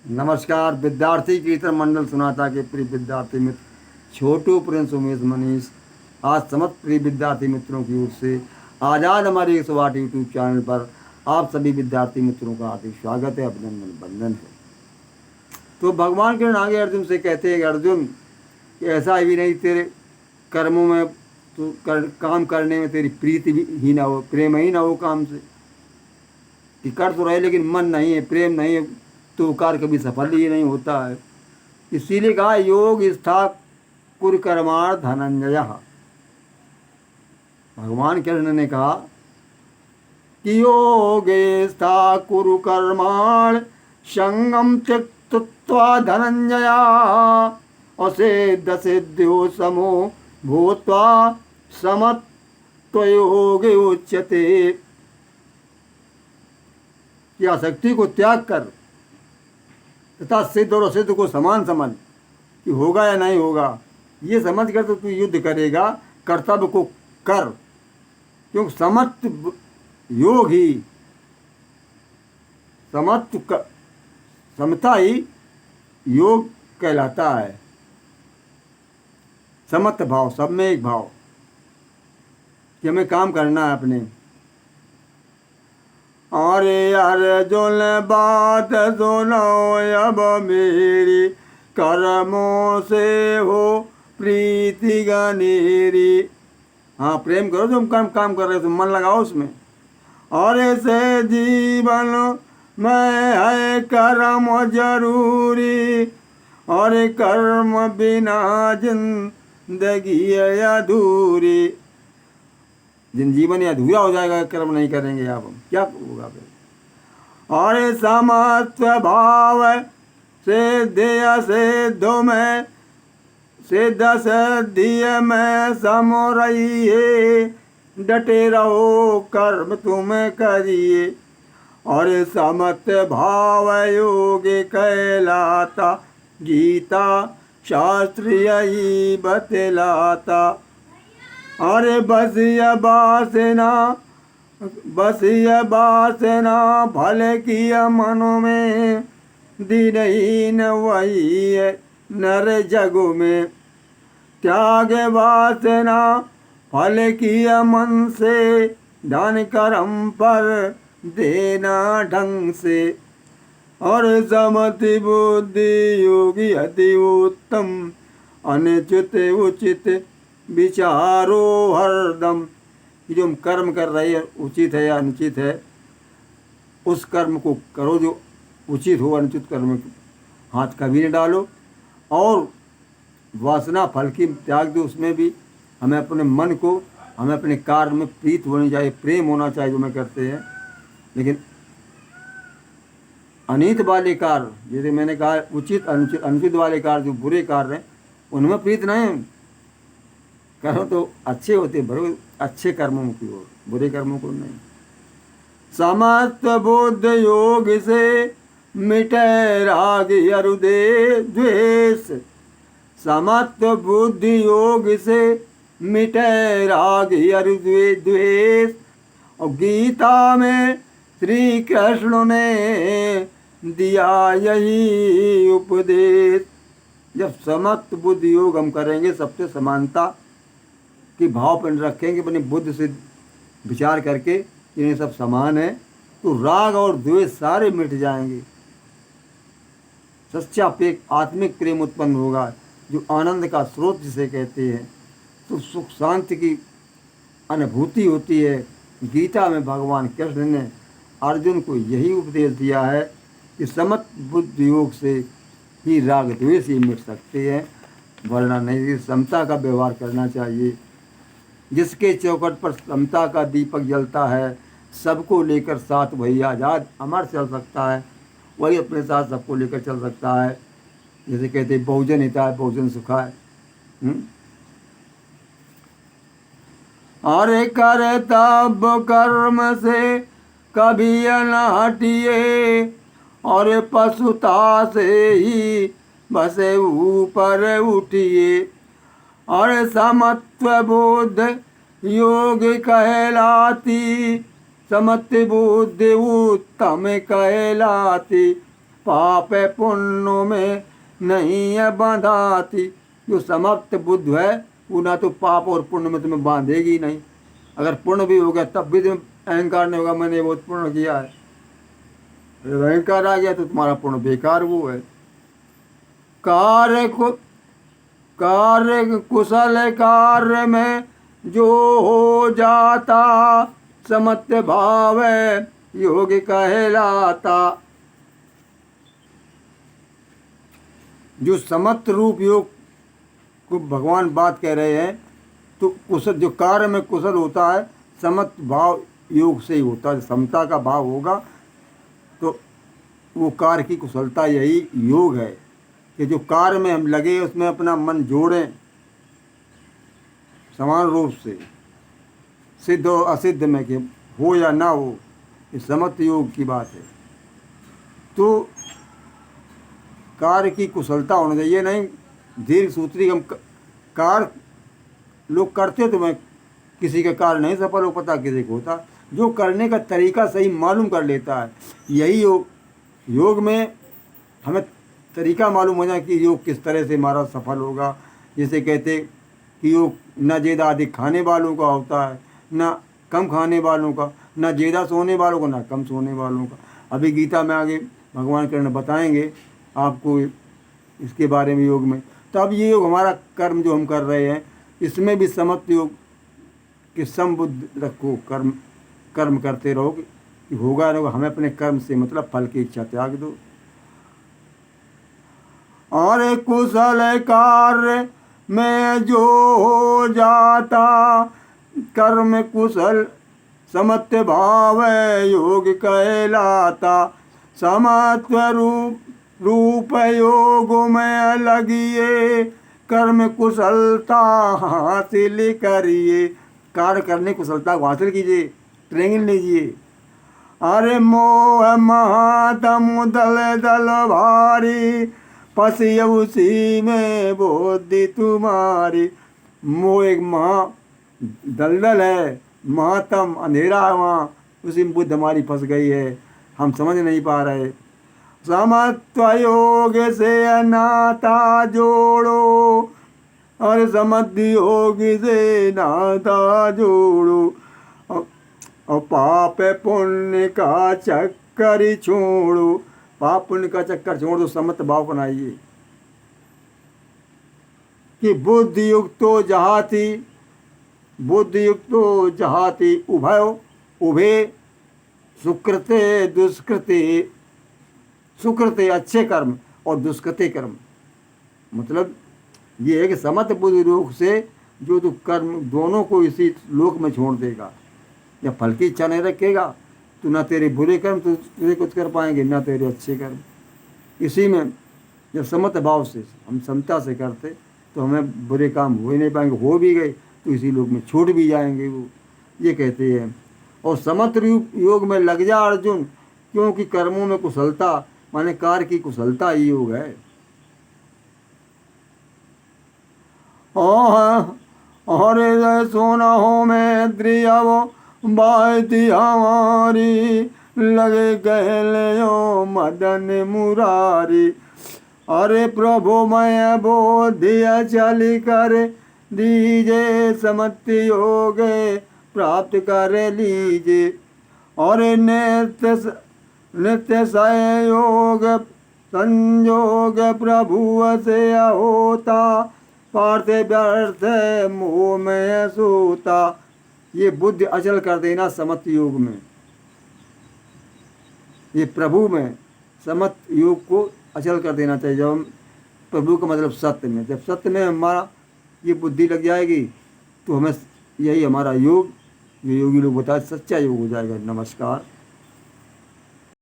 नमस्कार विद्यार्थी कीर्तन मंडल सुनाता के प्रिय विद्यार्थी मित्र छोटू प्रिंस उमेश मनीष आज समस्त प्रिय विद्यार्थी मित्रों की ओर से आज़ाद हमारे 108 यूट्यूब चैनल पर आप सभी विद्यार्थी मित्रों का हार्दिक स्वागत है, अभिनंदन बंदन है। तो भगवान कृष्ण आगे अर्जुन से कहते हैं कि अर्जुन कि ऐसा भी नहीं तेरे कर्मों में तो काम करने में तेरी प्रीति भी ही ना हो, प्रेम ही ना हो काम से, कि कर तो रहे लेकिन मन नहीं है, प्रेम नहीं है, तो कार्य कभी सफल ही नहीं होता है। इसीलिए कहा योग स्था कुर कर्माण धनंजय। भगवान कृष्ण ने कहा कि योग स्था कुरु कर्माण संगम त्यक्त्वा धनंजया असिद्ध सिद्ध्यो समो भूत्वा समत्वयोगे उच्यते। कि आसक्ति को त्याग कर तथा सिद्ध और असिद्ध को समान समझ कि होगा या नहीं होगा, ये समझ कर तो तू युद्ध करेगा, कर्तव्य को कर, क्योंकि योग ही समता ही योग कहलाता है। समत्व भाव, सब में एक भाव कि हमें काम करना है अपने। अरे अर्जुन बात सुनो अब मेरी, कर्मों से हो प्रीति गनेरी। हाँ, प्रेम करो, तुम काम कर रहे हो, तुम मन लगाओ उसमें। और ऐसे जीवन में है कर्म जरूरी, और कर्म बिना जिंदगी अधूरी। जिन जीवन ये अधूरा हो जाएगा, कर्म नहीं करेंगे आप, क्या होगा फिर। और समत्व भाव सिद्धो में सिद्ध सिद्धि में सम रहिए, डटे रहो कर्म तुम करिए। और समत्व भाव योग कहलाता, गीता शास्त्र यही बतलाता। अरे बसिया बासना भले किया मनो में, दीनहीन वही है नर जगो में। त्याग वासना फल किया मन से, धन कर्म पर देना ढंग से। और समति बुद्धि योगी अति उत्तम, अनुचित उचित विचारो हरदम। कि जो हम कर्म कर रहे हैं उचित है या अनुचित है, उस कर्म को करो जो उचित हो, अनुचित कर्म में हाथ कभी न डालो। और वासना फल की त्याग दो, उसमें भी हमें अपने मन को, हमें अपने कार्य में प्रीत होनी चाहिए, प्रेम होना चाहिए जो मैं करते हैं। लेकिन अनित वाले कार्य, जैसे मैंने कहा उचित अनुचित, अनुचित वाले कार्य जो बुरे कार्य हैं उनमें प्रीत नहीं करो तो अच्छे होते, बड़े अच्छे कर्मों की ओर, बुरे कर्मों को नहीं। समस्त बुद्ध योग से मिटे राग अरुदे द्वेष। समस्त बुद्धि योग से मिटे राग अरुदे द्वेष। और गीता में श्री कृष्ण ने दिया यही उपदेश। जब समस्त बुद्धि योग हम करेंगे, सबसे समानता कि भाव पर रखेंगे, अपनी बुद्धि से विचार करके इन्हें सब समान है, तो राग और द्वेष सारे मिट जाएंगे। सच्चा आत्मिक प्रेम उत्पन्न होगा, जो आनंद का स्रोत जिसे कहते हैं। तो सुख शांति की अनुभूति होती है। गीता में भगवान कृष्ण ने अर्जुन को यही उपदेश दिया है कि समस्त बुद्धि योग से ही राग द्वेष ही मिट सकते हैं, वरना नहीं। समता का व्यवहार करना चाहिए। जिसके चौखट पर समता का दीपक जलता है, सबको लेकर साथ वही आज़ाद अमर चल सकता है, वही अपने साथ सबको लेकर चल सकता है। जैसे कहते बहुजन हिताय बहुजन सुखाय। अरे कर्तव्य कर्म से कभी न हटिए, और पशुता से ही बसे ऊपर उठिए। और समत्व बुद्ध योग कहलाती, समत्व बुद्धि उत्तम कहलाती। पाप पुण्य में नहीं है बांधाती। जो समाप्त बुद्ध है वो ना तो पाप और पुण्य में तुम्हें बांधेगी नहीं। अगर पुण्य भी हो गया तब भी तुम्हें अहंकार नहीं होगा मैंने बहुत पुण्य किया है। अहंकार आ गया तो तुम्हारा पुण्य बेकार वो है। कार्य को कार्य कुशल कार्य में जो हो जाता समत्व भाव योग कहलाता। जो समत्व रूप योग को भगवान बात कह रहे हैं तो कुशल जो कार्य में कुशल होता है समत्व भाव योग से ही होता है। समता का भाव होगा तो वो कार्य की कुशलता यही योग है कि जो कार्य में हम लगे उसमें अपना मन जोड़ें समान रूप से सिद्ध और असिद्ध में कि हो या ना हो। इस समत्व योग की बात है। तो कार्य की कुशलता होना चाहिए, नहीं दीर्घ सूत्री हम कार्य लोग करते तो मैं किसी का कार्य नहीं सफल हो पता किसी को होता। जो करने का तरीका सही मालूम कर लेता है यही योग में हमें तरीका मालूम हो जाए कि योग किस तरह से हमारा सफल होगा। जैसे कहते कि योग न ज़्यादा अधिक खाने वालों का होता है न कम खाने वालों का, न ज़्यादा सोने वालों का न कम सोने वालों का। अभी गीता में आगे भगवान कृष्ण बताएंगे आपको इसके बारे में योग में। तो अब ये योग हमारा कर्म जो हम कर रहे हैं इसमें भी समत्व योग कि समबुद्ध रखो, कर्म करते रहो कि होगा ना हमें अपने कर्म से मतलब फल की इच्छा त्याग दो। और कुशल कार्य में जो हो जाता कर्म कुशल समत्व भाव योग कहलाता। समत्व रूप योग में लगिए कर्म कुशलता हासिल करिए। कार्य करने कुशलता को हासिल कीजिए, ट्रेनिंग लीजिए। अरे मोह महातम दल दल भारी फंसी उसी में बुद्धि तुम्हारी। मोह एक महा दलदल है, महातम अंधेरा है, वहाँ उसी में बुद्धि हमारी फंस गई है, हम समझ नहीं पा रहे। समत्व योग से नाता जोड़ो और समत्व योग से नाता जोड़ो और पाप पुण्य का चक्कर छोड़ो। पाप पुण्य का चक्कर छोड़ दो, समत्व भाव बनाइए कि बुद्धि युक्तो जहाति उभे सुकृते दुष्कृते। सुकृते अच्छे कर्म और दुष्कृते कर्म मतलब ये है कि समत्व बुद्धि योग से जो तो कर्म दोनों को इसी लोक में छोड़ देगा या फल की इच्छा नहीं रखेगा तो ना तेरे बुरे कर्म तुझे कुछ कर पाएंगे ना तेरे अच्छे कर्म। इसी में जब समत्व भाव से हम समता से करते तो हमें बुरे काम हो ही नहीं पाएंगे, हो भी गए तो इसी लोक में छूट भी जाएंगे वो, ये कहते हैं। और समत्व योग में लग जा अर्जुन क्योंकि कर्मों में कुशलता माने कार्य की कुशलता ही योग है। और सोना हो में द्रियाव बाती हमारी लगे कहले मदन मुरारी। अरे प्रभु मैं बोधिया चली कर दीजे समत्व योग प्राप्त कर लीजिए। और नित्य संयोग संयोग प्रभु से होता पार्थ व्यर्थ मोह में सोता। ये बुद्धि अचल कर देना समत्व योग में, ये प्रभु में समत्व योग को अचल कर देना चाहिए। जब हम प्रभु का मतलब सत्य में, जब सत्य में हमारा ये बुद्धि लग जाएगी तो हमें यही हमारा योग जो योगी लोग बताए सच्चा योग हो जाएगा। नमस्कार।